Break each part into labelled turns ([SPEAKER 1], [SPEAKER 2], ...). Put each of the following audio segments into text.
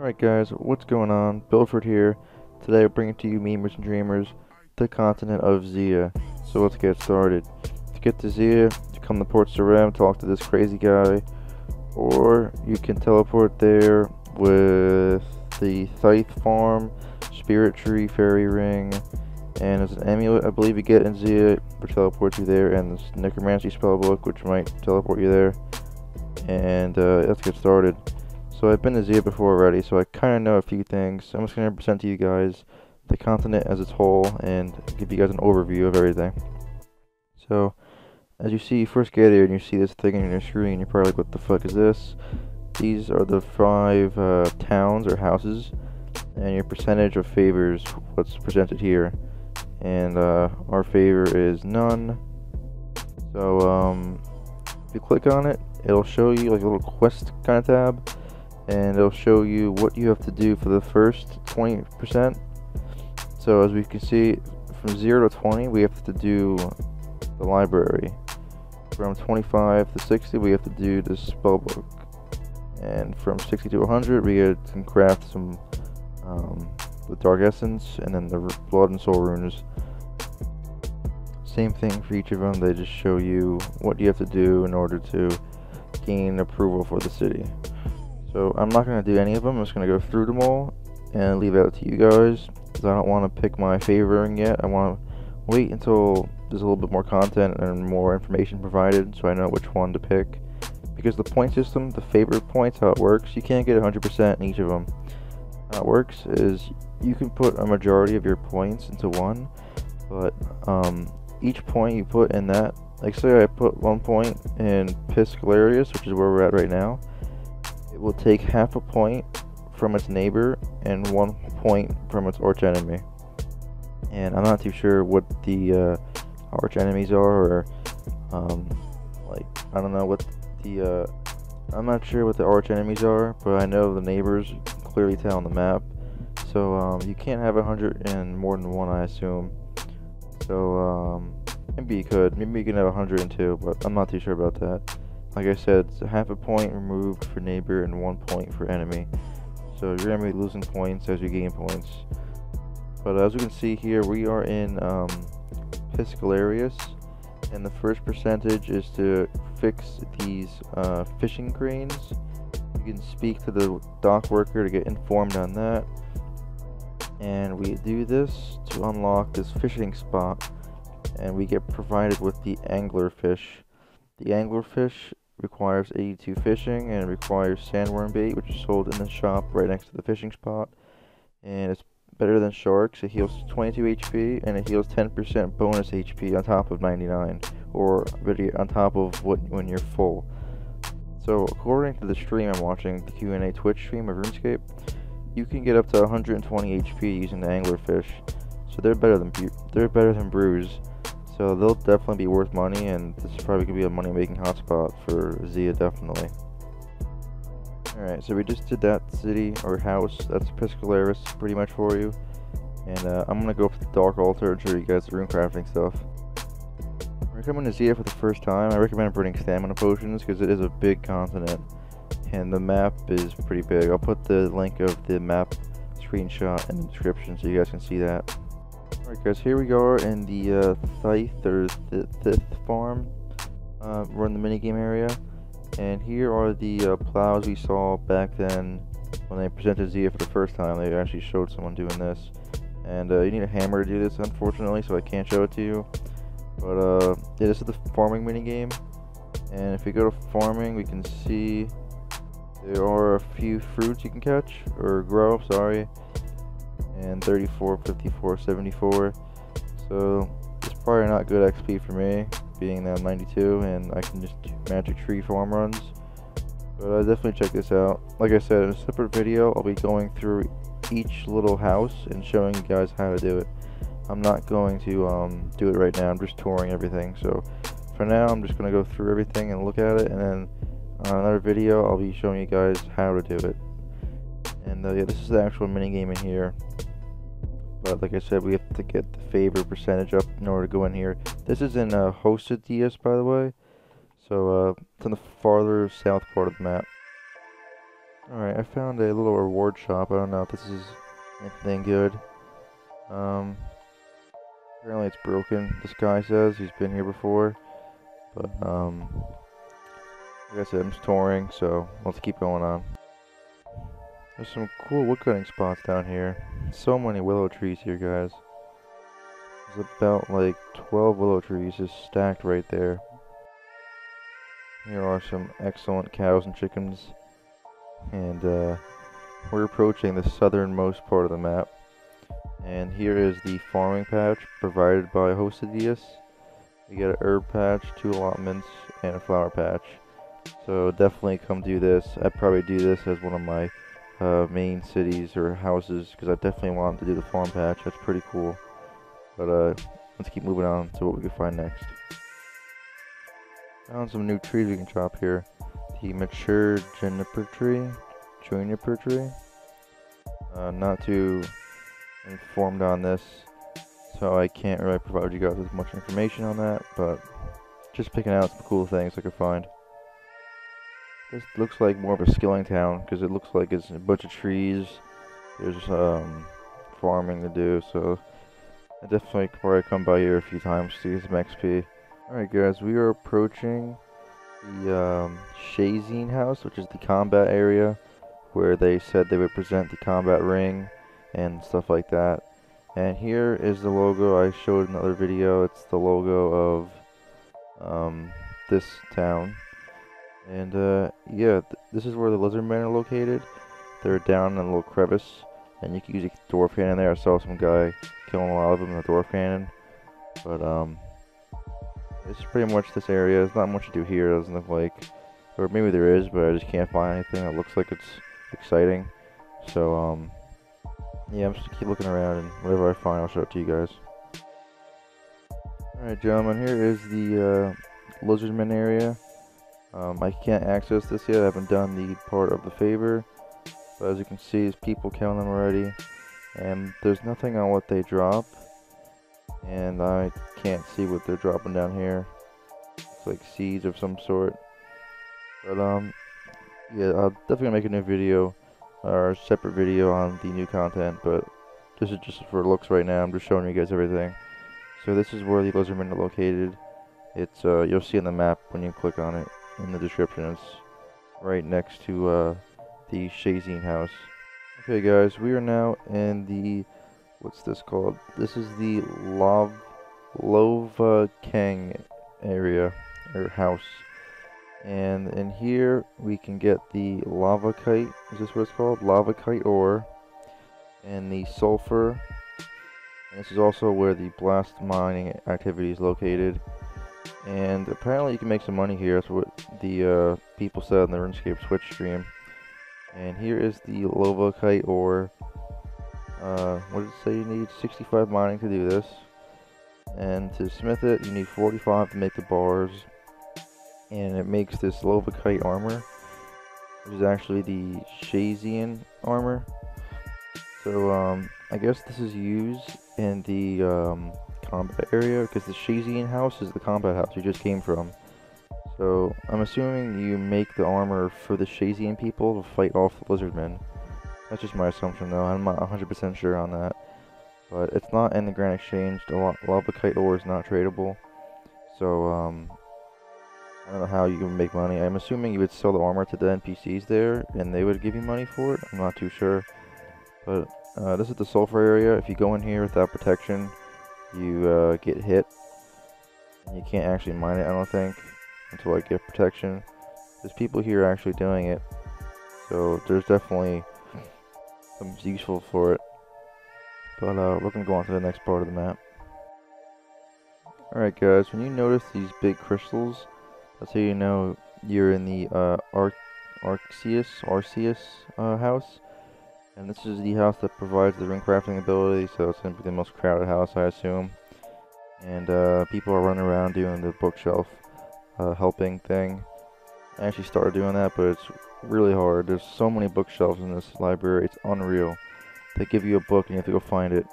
[SPEAKER 1] Alright guys, what's going on? Bilfred here. Today we're bringing to you memers and dreamers the continent of Zeah. So let's get started. To get to Zeah, you come to Port Sarim, talk to this crazy guy, or you can teleport there with the Scythe Farm, Spirit Tree, Fairy Ring, and there's an amulet I believe you get in Zeah which teleports you there, and this Necromancy spellbook which might teleport you there. And let's get started. So I've been to Zeah before already, so I kind of know a few things. I'm just going to present to you guys the continent as its whole and give you guys an overview of everything. So, as you see, you first get here and you see this thing on your screen, and you're probably like, what the fuck is this? These are the 5 towns or houses, and your percentage of favors, what's presented here. And our favor is none. So, if you click on it, it'll show you like a little quest kind of tab, and it'll show you what you have to do for the first 20%. So as we can see, from 0 to 20 we have to do the library. From 25 to 60 we have to do the spellbook, and from 60 to 100 we can craft some the dark essence and then the blood and soul runes. Same thing for each of them, they just show you what you have to do in order to gain approval for the city. So I'm not going to do any of them. I'm just going to go through them all and leave it out to you guys, because I don't want to pick my favoring yet. I want to wait until there's a little bit more content and more information provided so I know which one to pick. Because the point system, the favorite points, how it works, you can't get 100% in each of them. How it works is you can put a majority of your points into one, but each point you put in that, like say I put 1 point in Piscarilius, which is where we're at right now, it will take half a point from its neighbor and 1 point from its arch enemy. And I'm not too sure what the arch enemies are, or like I don't know what the I'm not sure what the arch enemies are, but I know the neighbors, you can clearly tell on the map. So you can't have 100 and more than one, I assume. So maybe you could, maybe you can have 102, but I'm not too sure about that. Like I said, it's half a point removed for neighbor and 1 point for enemy. So you're going to be losing points as you gain points. But as you can see here, we are in Piscarilius, and the first percentage is to fix these fishing cranes. You can speak to the dock worker to get informed on that. And we do this to unlock this fishing spot, and we get provided with the anglerfish. The anglerfish requires 82 fishing, and it requires sandworm bait, which is sold in the shop right next to the fishing spot. And it's better than sharks. It heals 22 HP, and it heals 10% bonus HP on top of 99, or really on top of when you're full. So according to the stream I'm watching, the Q&A Twitch stream of Runescape, you can get up to 120 HP using the anglerfish. So they're better than brews. So they'll definitely be worth money, and this is probably going to be a money-making hotspot for Zeah, definitely. Alright, so we just did that city, or house, that's Piscarilius pretty much for you. And I'm going to go for the Dark Altar and show you guys the runecrafting stuff. When you're coming to Zeah for the first time, I recommend bringing stamina potions, because it is a big continent. And the map is pretty big. I'll put the link of the map screenshot in the description so you guys can see that. Alright guys, here we are in the Scythe or Scythe farm. We're in the minigame area, and here are the plows we saw back then when they presented Zeah for the first time. They actually showed someone doing this, and you need a hammer to do this, unfortunately, so I can't show it to you. But yeah, this is the farming minigame, and if we go to farming, we can see there are a few fruits you can catch, or grow, sorry. And 34, 54, 74. So it's probably not good XP for me, being that I'm 92 and I can just do magic tree farm runs. But definitely check this out. Like I said, in a separate video, I'll be going through each little house and showing you guys how to do it. I'm not going to do it right now. I'm just touring everything. So for now, I'm just going to go through everything and look at it, and then on another video, I'll be showing you guys how to do it. And yeah, this is the actual minigame in here. But like I said, we have to get the favor percentage up in order to go in here. This is in Hosidius, by the way. So it's on the farther south part of the map. Alright, I found a little reward shop. I don't know if this is anything good. Apparently it's broken, this guy says. He's been here before. But, like I said, I'm just touring, so let's keep going on. There's some cool woodcutting spots down here. So many willow trees here, guys. There's about like 12 willow trees just stacked right there. Here are some excellent cows and chickens. And we're approaching the southernmost part of the map. And here is the farming patch provided by Hosidius. You get a herb patch, 2 allotments, and a flower patch. So definitely come do this. I'd probably do this as one of my main cities or houses, because I definitely want to do the farm patch. That's pretty cool. But let's keep moving on to what we can find next. Found some new trees we can chop here. The mature juniper tree. Not too informed on this, so I can't really provide you guys with much information on that, but just picking out some cool things I could find. This looks like more of a skilling town, because it looks like it's a bunch of trees. There's farming to do, so I definitely probably come by here a few times to get some XP. Alright guys, we are approaching the Shayzien house, which is the combat area, where they said they would present the combat ring and stuff like that. And here is the logo I showed in another video. It's the logo of this town. And yeah, this is where the lizardmen are located. They're down in a little crevice, and you can use a dwarf cannon there. I saw some guy killing a lot of them with a dwarf cannon. But it's pretty much this area. There's not much to do here. It doesn't look like, or maybe there is, but I just can't find anything that looks like it's exciting. So yeah, I'm just gonna keep looking around, and whatever I find, I'll show it to you guys. Alright, gentlemen, here is the lizardman area. I can't access this yet. I haven't done the part of the favor, but as you can see, there's people killing them already, and there's nothing on what they drop, and I can't see what they're dropping down here. It's like seeds of some sort. But yeah, I'll definitely make a new video or a separate video on the new content, but this is just for looks right now. I'm just showing you guys everything. So this is where the lizardmen are located. It's you'll see on the map when you click on it in the description. It's right next to the Shayzien house. Okay guys, we are now in the, what's this called? This is the Lovakengj area, or house. And in here we can get the Lovakengj, is this what it's called? Lovakengj ore, and the sulfur. And this is also where the blast mining activity is located. And apparently you can make some money here. That's what the people said in the Runescape Twitch stream. And here is the Lovakengj ore. What did it say you need? 65 mining to do this. And to smith it, you need 45 to make the bars. And it makes this Lovakengj armor, which is actually the Shayzien armor. So I guess this is used in the combat area, because the Shayzien house is the combat house you just came from. So I'm assuming you make the armor for the Shayzien people to fight off the lizardmen. That's just my assumption though. I'm not 100% sure on that. But it's not in the Grand Exchange. The Lovakengj ore is not tradable. So I don't know how you can make money. I'm assuming you would sell the armor to the NPCs there, and they would give you money for it. I'm not too sure. But this is the sulfur area. If you go in here without protection, you get hit. And you can't actually mine it, I don't think, until I get protection. There's people here actually doing it. So there's definitely something useful for it. But we're going to go on to the next part of the map. Alright guys, when you notice these big crystals, that's how you know you're in the Arceus house. And this is the house that provides the runecrafting ability, so it's going to be the most crowded house, I assume. And people are running around doing the bookshelf helping thing. I actually started doing that, but it's really hard. There's so many bookshelves in this library, it's unreal. They give you a book and you have to go find it.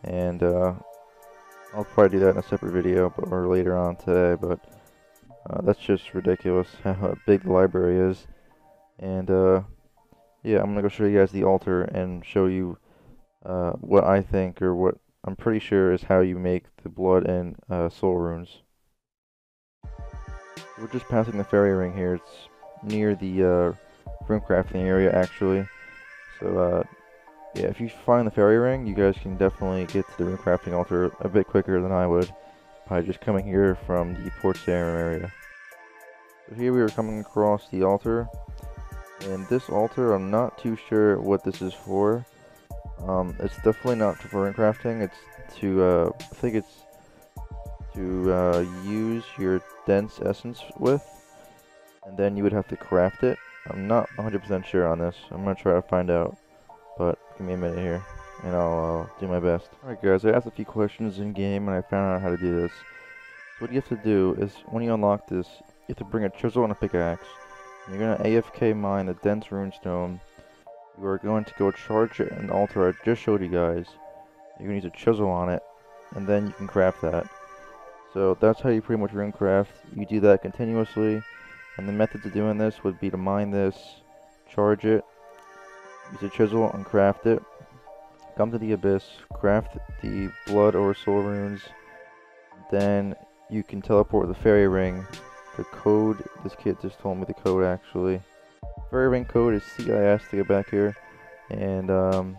[SPEAKER 1] And I'll probably do that in a separate video or later on today, but that's just ridiculous how big the library is. And yeah, I'm gonna go show you guys the altar and show you what I think, or what I'm pretty sure is how you make the blood and soul runes. We're just passing the fairy ring here. It's near the rune crafting area, actually. So, yeah, if you find the fairy ring, you guys can definitely get to the rune crafting altar a bit quicker than I would by just coming here from the Port Sarum area. So here we are coming across the altar, and this altar, I'm not too sure what this is for. It's definitely not for rune crafting. It's to, I think it's to use your dense essence with, and then you would have to craft it. I'm not 100% sure on this. I'm gonna try to find out, but give me a minute here, and I'll do my best. Alright guys, I asked a few questions in game, and I found out how to do this. So what you have to do is, when you unlock this, you have to bring a chisel and a pickaxe. And you're gonna AFK mine the dense runestone. You are going to go charge it an altar I just showed you guys. You're gonna use a chisel on it, and then you can craft that. So that's how you pretty much rune craft. You do that continuously, and the methods of doing this would be to mine this, charge it, use a chisel and craft it, come to the abyss, craft the blood or soul runes, then you can teleport the fairy ring. The code, this kid just told me the code actually. Fairy ring code is CIS to get back here, and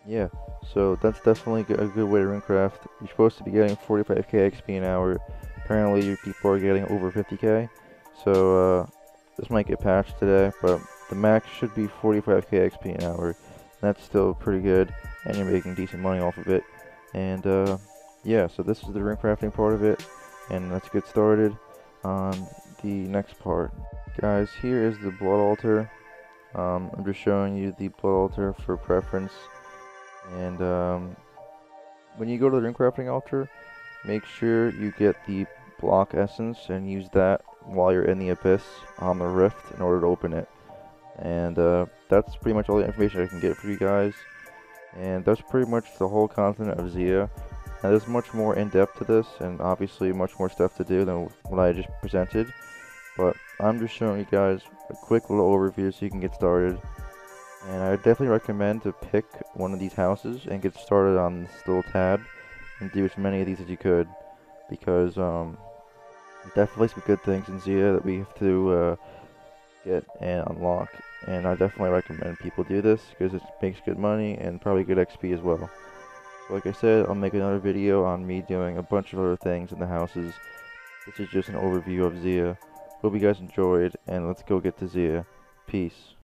[SPEAKER 1] yeah, so that's definitely a good way to runecraft. You're supposed to be getting 45k XP an hour. Apparently, your people are getting over 50k. So this might get patched today, but the max should be 45k XP an hour. That's still pretty good, and you're making decent money off of it. And yeah, so this is the runecrafting part of it, and let's get started on the next part. Guys, here is the blood altar. I'm just showing you the blood altar for preference. And when you go to the runecrafting altar, make sure you get the block essence and use that while you're in the abyss on the rift in order to open it. And that's pretty much all the information I can get for you guys. And that's pretty much the whole continent of Zeah. Now there's much more in depth to this, and obviously much more stuff to do than what I just presented. But I'm just showing you guys a quick little overview so you can get started. And I would definitely recommend to pick one of these houses and get started on this little tab and do as many of these as you could, because definitely some good things in Zeah that we have to get and unlock. And I definitely recommend people do this because it makes good money and probably good XP as well. So like I said, I'll make another video on me doing a bunch of other things in the houses. This is just an overview of Zeah. Hope you guys enjoyed, and let's go get to Zeah. Peace.